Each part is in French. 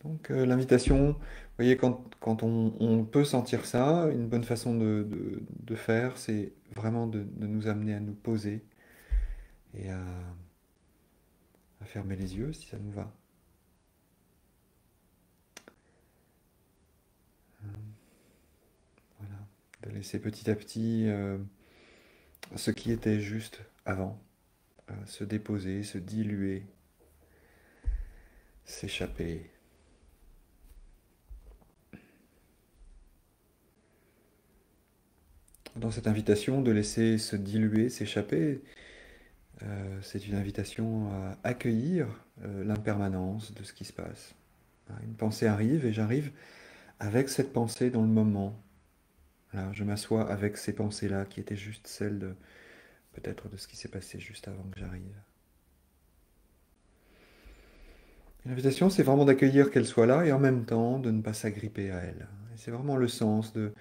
Donc l'invitation, vous voyez, quand on peut sentir ça, une bonne façon de faire, c'est vraiment de nous amener à nous poser et à fermer les yeux si ça nous va. Voilà. De laisser petit à petit ce qui était juste avant se déposer, se diluer, s'échapper. Dans cette invitation de laisser se diluer, s'échapper, c'est une invitation à accueillir l'impermanence de ce qui se passe. Une pensée arrive et j'arrive avec cette pensée dans le moment. Là, je m'assois avec ces pensées-là qui étaient juste celles de peut-être de ce qui s'est passé juste avant que j'arrive. L'invitation, c'est vraiment d'accueillir qu'elle soit là et en même temps de ne pas s'agripper à elle. Et c'est vraiment le sens de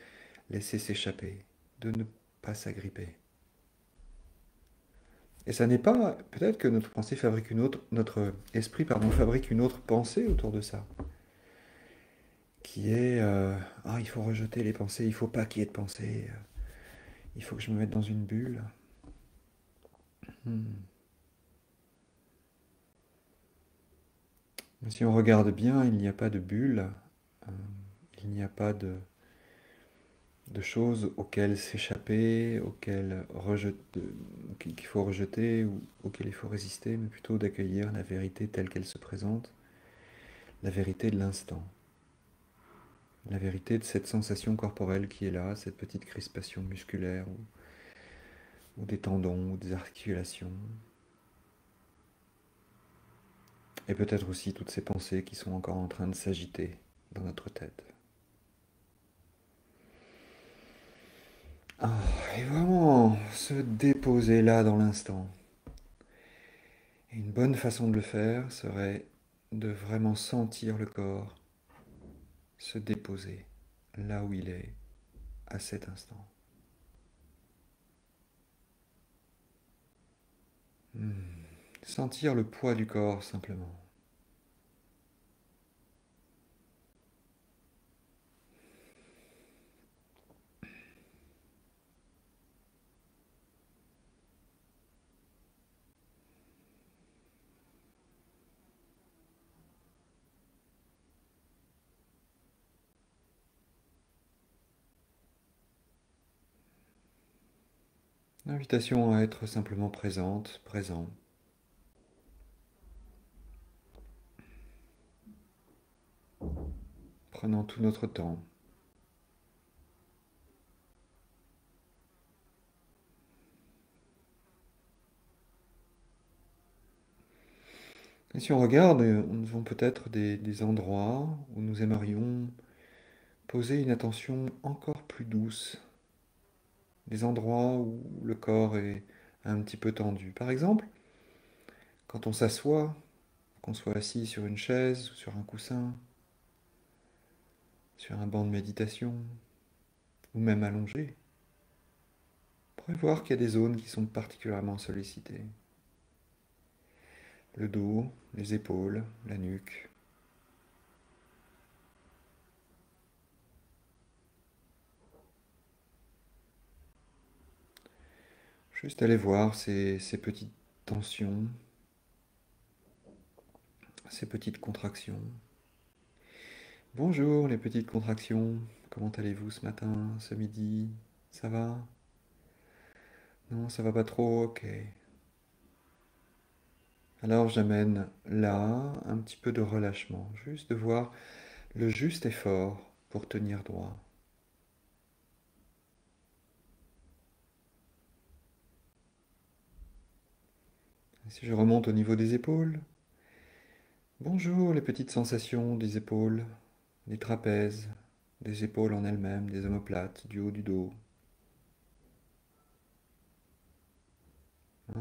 laisser s'échapper, de ne pas s'agripper. Et ça n'est pas, peut-être que notre pensée fabrique une autre, notre esprit, pardon, fabrique une autre pensée autour de ça, qui est ah, il faut rejeter les pensées, il faut pas qu'il y ait de pensées, il faut que je me mette dans une bulle. Hmm. Mais si on regarde bien, il n'y a pas de bulle, euh, il n'y a pas de choses auxquelles s'échapper, qu'il faut rejeter ou auxquelles il faut résister, mais plutôt d'accueillir la vérité telle qu'elle se présente, la vérité de l'instant, la vérité de cette sensation corporelle qui est là, cette petite crispation musculaire ou des tendons ou des articulations, et peut-être aussi toutes ces pensées qui sont encore en train de s'agiter dans notre tête. Ah, et vraiment se déposer là dans l'instant. Et une bonne façon de le faire serait de vraiment sentir le corps se déposer là où il est à cet instant. Hmm. Sentir le poids du corps simplement. L'invitation à être simplement présente, présent, prenant tout notre temps. Et si on regarde, nous avons peut-être des endroits où nous aimerions poser une attention encore plus douce, des endroits où le corps est un petit peu tendu. Par exemple, quand on s'assoit, qu'on soit assis sur une chaise ou sur un coussin, sur un banc de méditation, ou même allongé, on pourrait voir qu'il y a des zones qui sont particulièrement sollicitées. Le dos, les épaules, la nuque. Juste aller voir ces petites tensions, ces petites contractions. Bonjour les petites contractions, comment allez-vous ce matin, ce midi? Ça va? Non, ça va pas trop, ok. Alors j'amène là un petit peu de relâchement, juste de voir le juste effort pour tenir droit. Et si je remonte au niveau des épaules, bonjour les petites sensations des épaules, des trapèzes, des épaules en elles-mêmes, des omoplates, du haut du dos. Ah,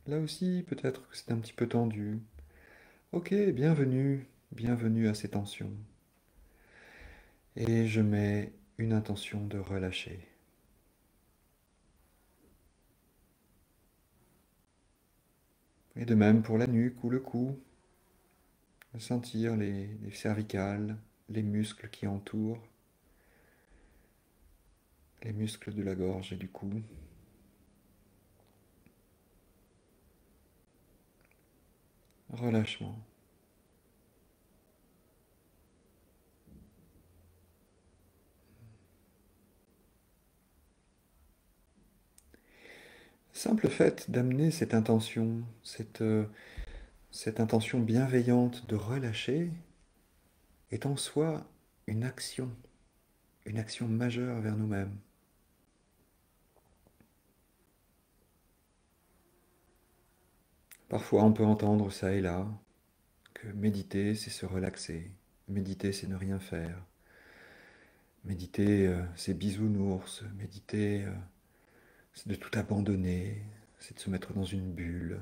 là aussi, peut-être que c'est un petit peu tendu. Ok, bienvenue, bienvenue à ces tensions. Et je mets une intention de relâcher. Et de même pour la nuque ou le cou. Sentir les cervicales, les muscles qui entourent, les muscles de la gorge et du cou. Relâchement. Simple fait d'amener cette intention, cette intention bienveillante de relâcher est en soi une action majeure vers nous-mêmes. Parfois on peut entendre ça et là que méditer c'est se relaxer, méditer c'est ne rien faire, méditer c'est bisounours, méditer c'est de tout abandonner, c'est de se mettre dans une bulle,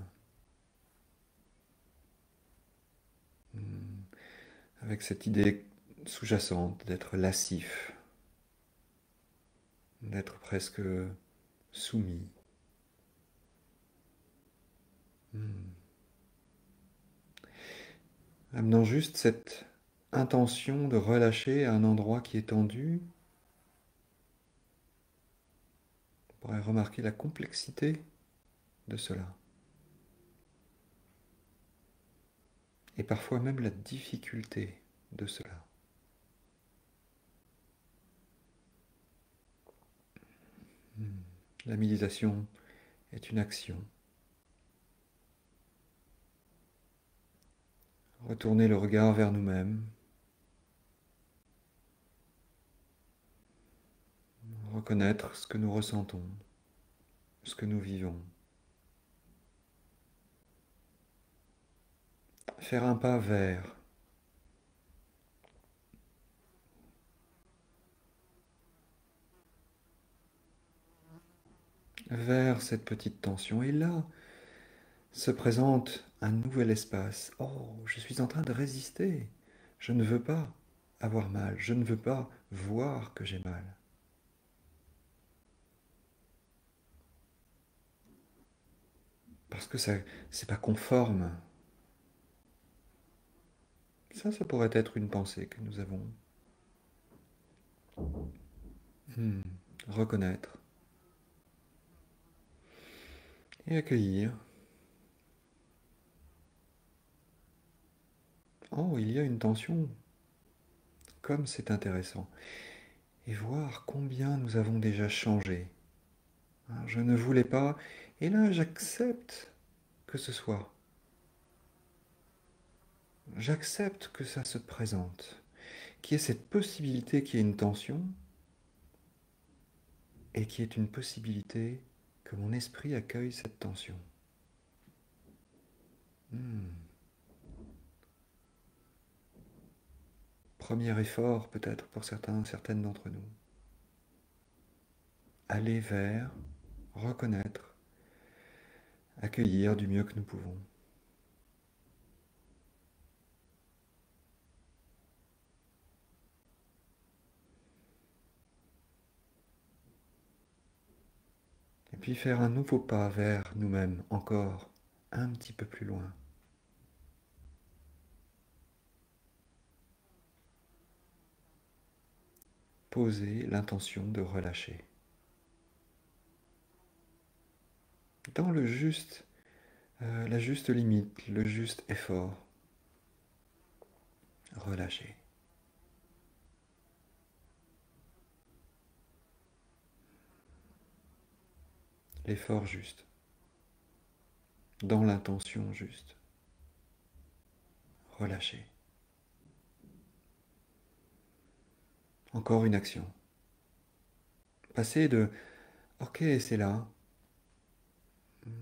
avec cette idée sous-jacente d'être lascif, d'être presque soumis. Amenant juste cette intention de relâcher à un endroit qui est tendu, on pourrait remarquer la complexité de cela. Et parfois même la difficulté de cela. La méditation est une action. Retourner le regard vers nous-mêmes. Reconnaître ce que nous ressentons, ce que nous vivons. Faire un pas vers cette petite tension. Et là se présente un nouvel espace. Oh, je suis en train de résister. Je ne veux pas avoir mal. Je ne veux pas voir que j'ai mal. Parce que ça, c'est pas conforme. Ça pourrait être une pensée que nous avons. Hmm. Reconnaître et accueillir. Oh, il y a une tension. Comme c'est intéressant. Et voir combien nous avons déjà changé. Je ne voulais pas, et là j'accepte que ce soit. J'accepte que ça se présente. Qu'il y ait cette possibilité qu'il y ait une tension, et qu'il y ait une possibilité que mon esprit accueille cette tension. Hmm. Premier effort peut-être pour certaines d'entre nous. Aller vers, reconnaître, accueillir du mieux que nous pouvons. Et puis faire un nouveau pas vers nous-mêmes, encore un petit peu plus loin. Poser l'intention de relâcher. Dans la juste limite, le juste effort. Relâcher. L'effort juste. Dans l'intention juste. Relâcher. Encore une action. Passer de ok, c'est là,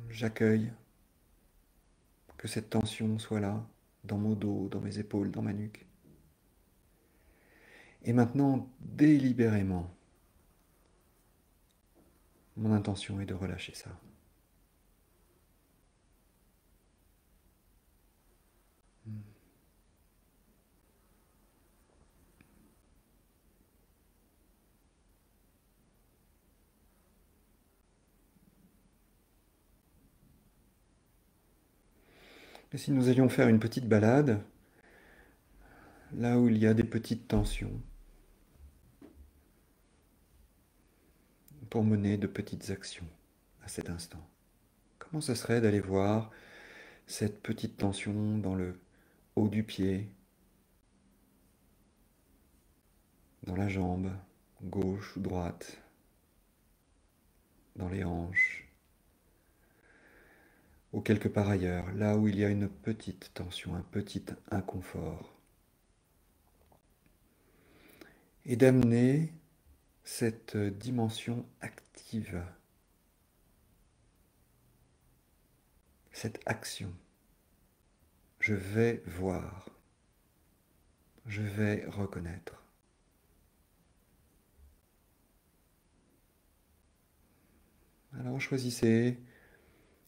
j'accueille que cette tension soit là, dans mon dos, dans mes épaules, dans ma nuque. Et maintenant, délibérément, mon intention est de relâcher ça. Et si nous allions faire une petite balade, là où il y a des petites tensions, pour mener de petites actions à cet instant. Comment ce serait d'aller voir cette petite tension dans le haut du pied, dans la jambe, gauche ou droite, dans les hanches, ou quelque part ailleurs, là où il y a une petite tension, un petit inconfort, et d'amener cette dimension active, cette action. Je vais voir, je vais reconnaître. Alors choisissez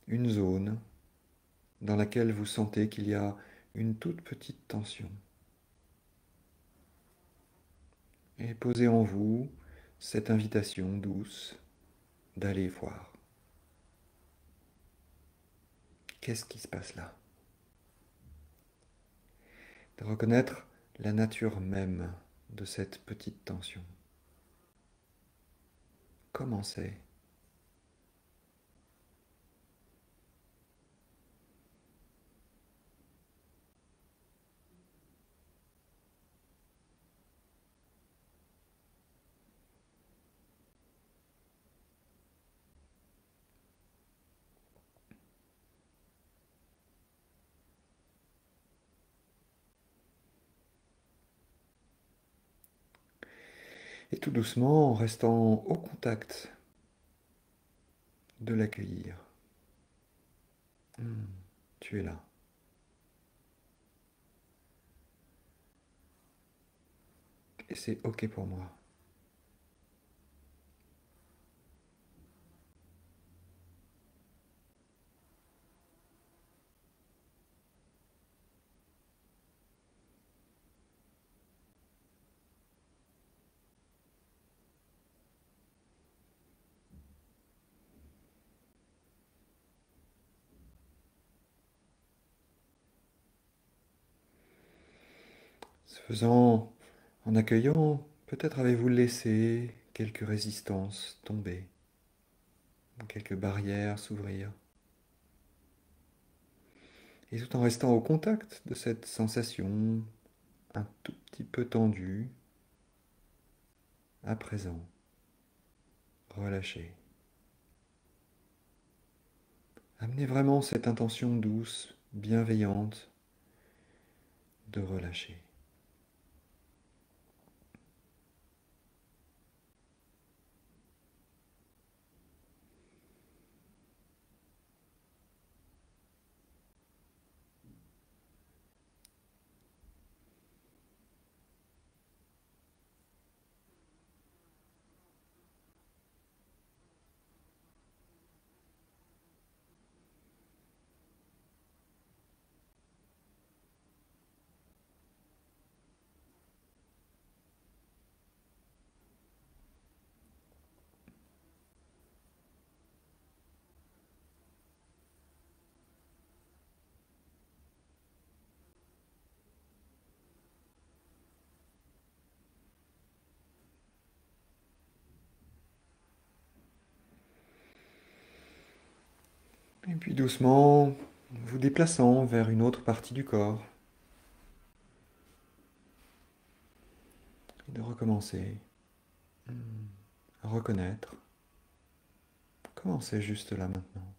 une zone dans laquelle vous sentez qu'il y a une toute petite tension. Et posez en vous cette invitation douce d'aller voir. Qu'est-ce qui se passe là? De reconnaître la nature même de cette petite tension. Comment c'est? Et tout doucement, en restant au contact de l'accueillir. Tu es là. Et c'est OK pour moi. Ce faisant, en accueillant, peut-être avez-vous laissé quelques résistances tomber, quelques barrières s'ouvrir. Et tout en restant au contact de cette sensation un tout petit peu tendue, à présent, relâchez. Amenez vraiment cette intention douce, bienveillante de relâcher. Et puis doucement, vous déplaçant vers une autre partie du corps, et de recommencer à reconnaître comment c'est juste là maintenant.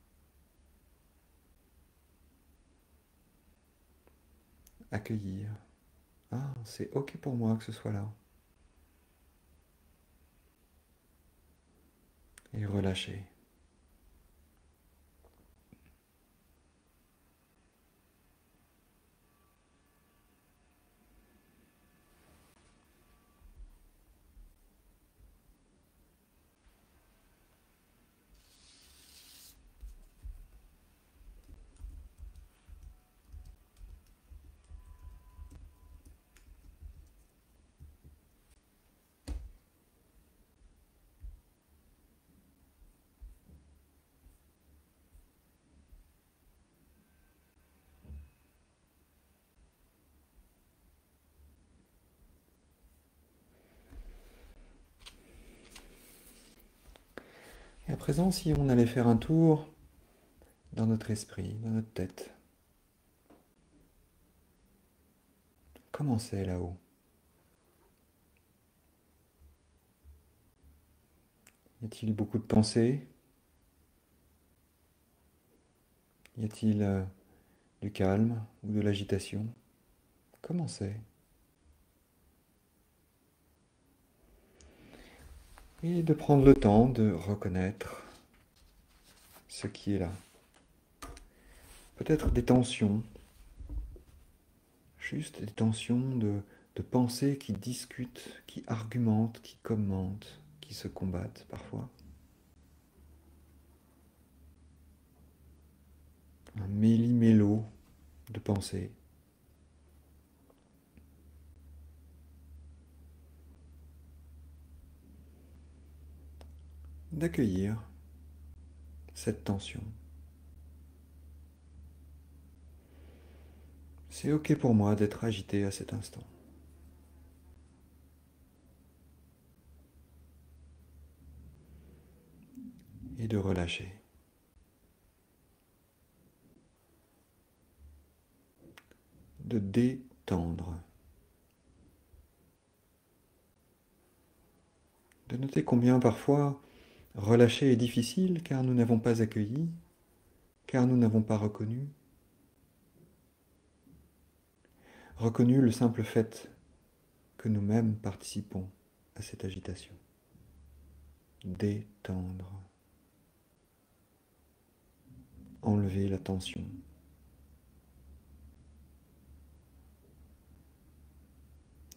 Accueillir. Ah, c'est OK pour moi que ce soit là. Et relâcher. Et à présent, si on allait faire un tour dans notre esprit, dans notre tête, comment c'est là-haut? Y a-t-il beaucoup de pensées? Y a-t-il du calme ou de l'agitation? Comment c'est? Et de prendre le temps de reconnaître ce qui est là. Peut-être des tensions, juste des tensions de pensées qui discutent, qui argumentent, qui commentent, qui se combattent parfois. Un méli-mélo de pensées. D'accueillir cette tension. C'est ok pour moi d'être agité à cet instant. Et de relâcher. De détendre. De noter combien parfois relâcher est difficile car nous n'avons pas accueilli, car nous n'avons pas reconnu le simple fait que nous-mêmes participons à cette agitation. Détendre. Enlever la tension.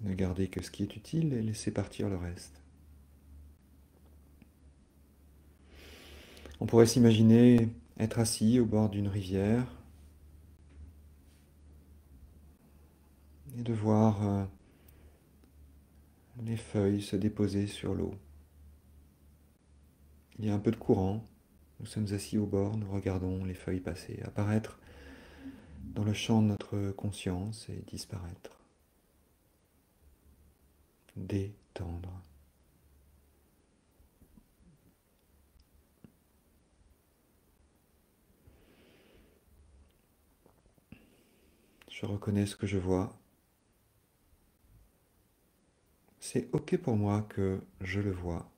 Ne garder que ce qui est utile et laisser partir le reste. On pourrait s'imaginer être assis au bord d'une rivière et de voir les feuilles se déposer sur l'eau. Il y a un peu de courant, nous sommes assis au bord, nous regardons les feuilles passer, apparaître dans le champ de notre conscience et disparaître. Détendre. Je reconnais ce que je vois. C'est ok pour moi que je le vois.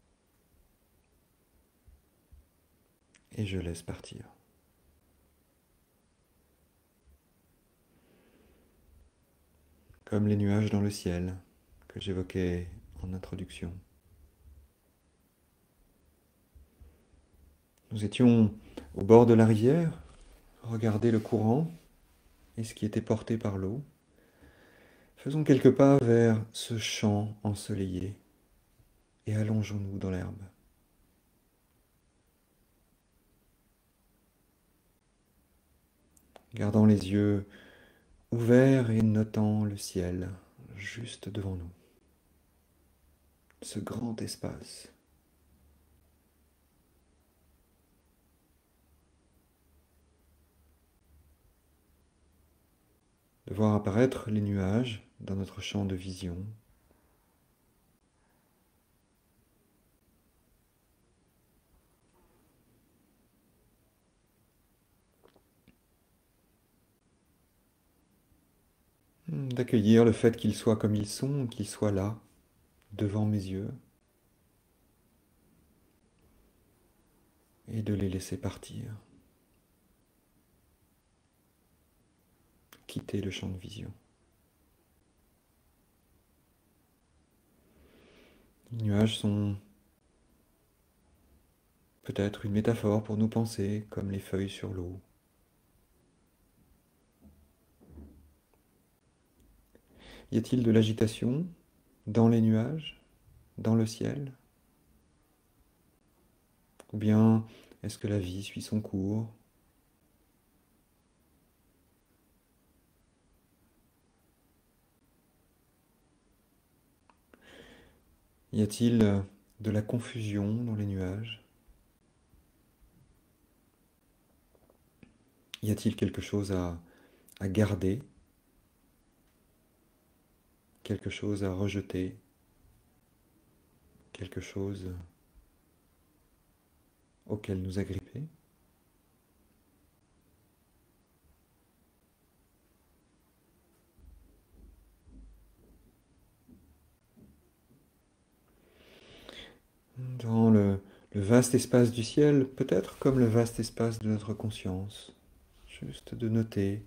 Et je laisse partir. Comme les nuages dans le ciel que j'évoquais en introduction. Nous étions au bord de la rivière, regarder le courant et ce qui était porté par l'eau. Faisons quelques pas vers ce champ ensoleillé et allongeons-nous dans l'herbe. Gardant les yeux ouverts et notant le ciel juste devant nous. Ce grand espace. De voir apparaître les nuages dans notre champ de vision. D'accueillir le fait qu'ils soient comme ils sont, qu'ils soient là, devant mes yeux, et de les laisser partir. Quitter le champ de vision. Les nuages sont peut-être une métaphore pour nos pensées, comme les feuilles sur l'eau. Y a-t-il de l'agitation dans les nuages, dans le ciel? Ou bien est-ce que la vie suit son cours? Y a-t-il de la confusion dans les nuages? Y a-t-il quelque chose à garder? Quelque chose à rejeter? Quelque chose auquel nous agripper. Dans le vaste espace du ciel, peut-être comme le vaste espace de notre conscience, juste de noter,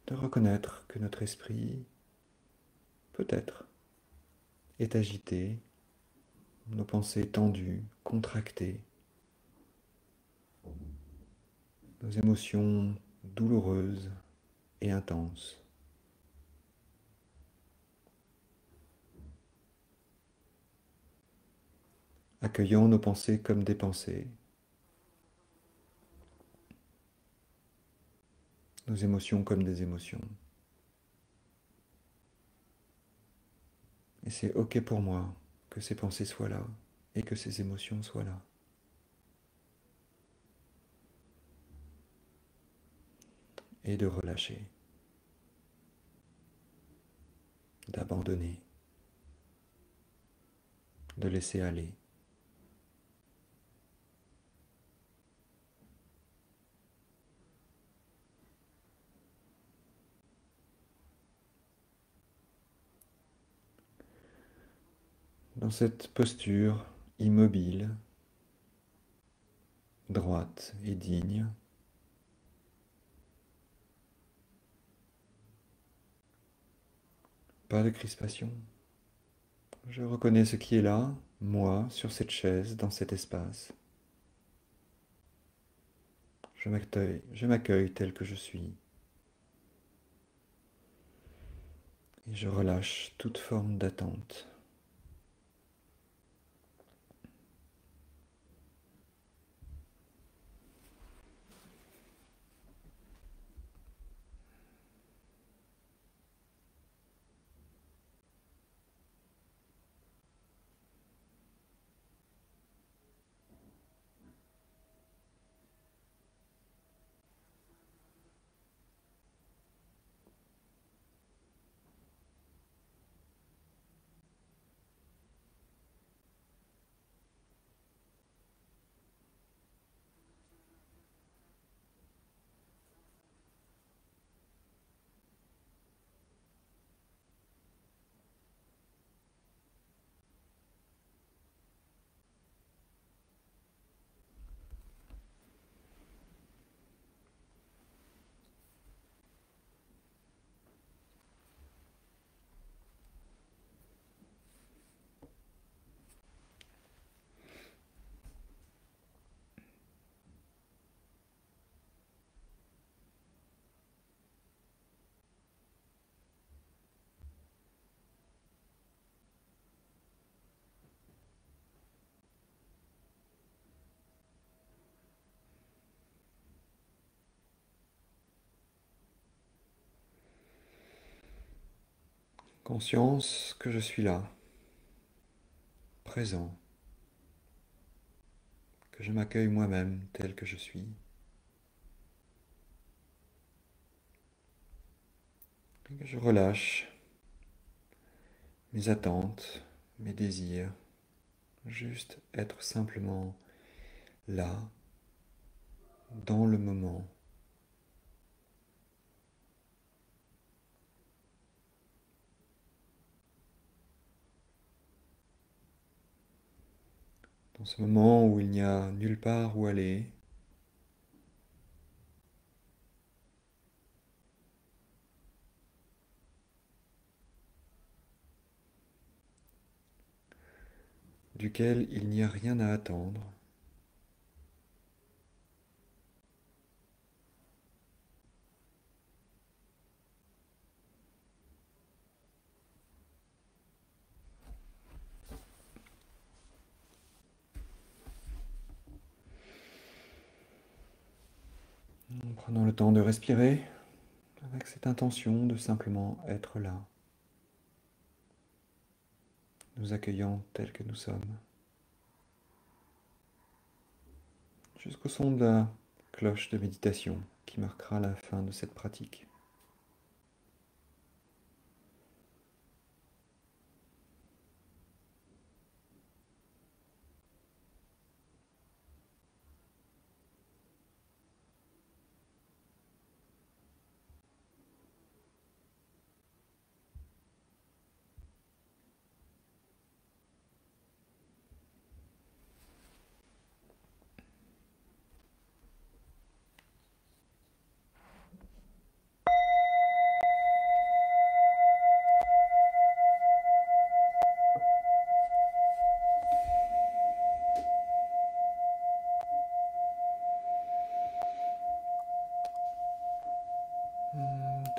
de reconnaître que notre esprit, peut-être, est agité, nos pensées tendues, contractées, nos émotions douloureuses et intenses. Accueillons nos pensées comme des pensées, nos émotions comme des émotions. Et c'est OK pour moi que ces pensées soient là et que ces émotions soient là. Et de relâcher, d'abandonner, de laisser aller. Dans cette posture immobile, droite et digne, pas de crispation. Je reconnais ce qui est là, moi, sur cette chaise, dans cet espace. Je m'accueille tel que je suis. Et je relâche toute forme d'attente. Conscience que je suis là, présent, que je m'accueille moi-même tel que je suis, et que je relâche mes attentes, mes désirs, juste être simplement là, dans le moment. Dans ce moment où il n'y a nulle part où aller, duquel il n'y a rien à attendre, en prenant le temps de respirer, avec cette intention de simplement être là, nous accueillant tels que nous sommes, jusqu'au son de la cloche de méditation qui marquera la fin de cette pratique.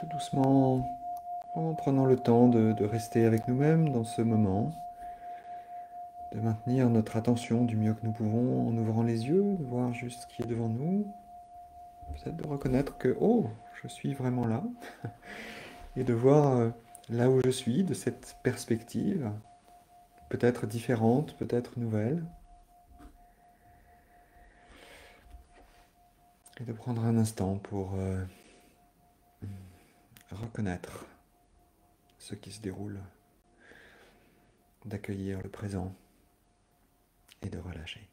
tout doucement, en prenant le temps de rester avec nous-mêmes dans ce moment, de maintenir notre attention du mieux que nous pouvons en ouvrant les yeux, de voir juste ce qui est devant nous, peut-être de reconnaître que, oh, je suis vraiment là, et de voir là où je suis, de cette perspective, peut-être différente, peut-être nouvelle, et de prendre un instant pour reconnaître ce qui se déroule, d'accueillir le présent et de relâcher.